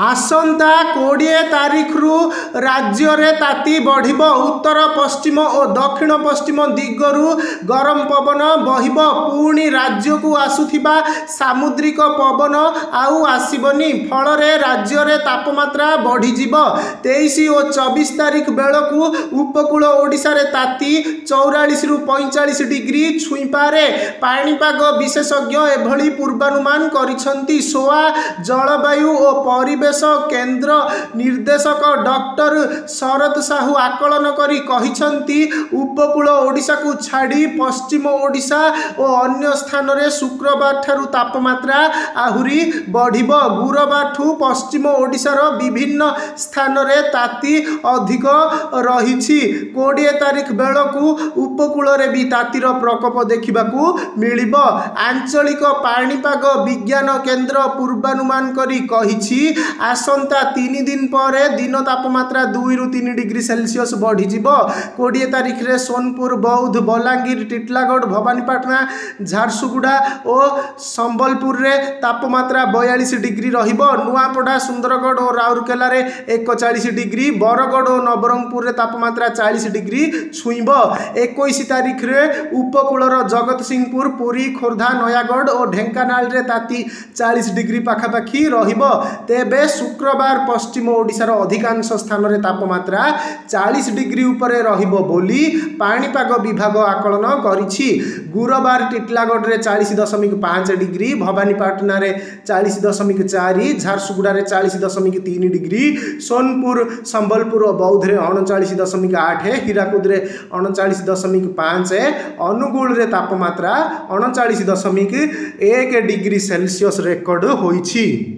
आसंता 20 तारीख रु राज्य रे ताती बढ़िब। उत्तर पश्चिम और दक्षिण पश्चिम दिगरु गरम पवन बहिब। पुणी राज्य को आसुथिबा सामुद्रिक पवन आउ आसीबनी, फल रे राज्य रे तापमात्रा बढ़ी जीव। 23 और 24 तारीख बेलू उपकूल ओडिशा रे ताती 44 रु 45 डिग्री छुई पारे। पाणीपाग विशेषज्ञ एभली पूर्वानुमान करिसंती। सोआ जलवायु और परिवेश केंद्र निर्देशक डॉक्टर शरद साहू आकलन करी कहिसंती उपकूल ओडिशा को छाड़ी पश्चिम ओडिशा और अन्य स्थान रे शुक्रवार ठारू तापमात्रा आहुरी बढ़िब। गुरुवार ठू पश्चिम ओडिशा रो विभिन्न स्थान रे ताती अधिक रहिछि। 20 तारीख बेलू उपकूल रे भी तातीर प्रकोप देखिबाकू मिलिब। आंचलिक पाणीपाग विज्ञान केंद्र पूर्वानुमान करी कहिछि आसंता 3 दिन पर दिन तापमात्रा 2 रु 3 डिग्री सेल्सियस बढ़ी जीव। 20 तारीख रे सोनपुर, बौद्ध, बलांगीर, टिटलागढ़, भवानीपाटना, झारसुगुड़ा और संबलपुर रे तापमात्रा 42 डिग्री रहिब। नुआपड़ा, सुंदरगढ़ और राउरकेला रे 41 डिग्री, बरगढ़ और नवरंगपुर रे तापमात्रा 40 डिग्री छुईब। 21 तारीख रे उपकूलर जगत सिंहपुर, पुरी, खोर्धा, नयागढ़ और ढेंकानाल रे ताती 40 डिग्री पाखापाखि रहिब। तेबे शुक्रवार पश्चिम ओडिशार अधिकांश स्थान रे तापमात्रा 40 डिग्री उपरे रहिबो बोली पाणीपाग विभाग आकलन करिछि। गुरुवार टिटलागढ़ रे 40.5 डिग्री, भवानीपाटना रे 40.4, झारसुगुड़ा रे 40.3 डिग्री, सोनपुर, संबलपुर और बौद्ध रे 39.8, हीराकुद रे 39.5, अनुगुल रे तापमात्रा 39.1 डिग्री सेल्सियस रेकर्ड होइछि।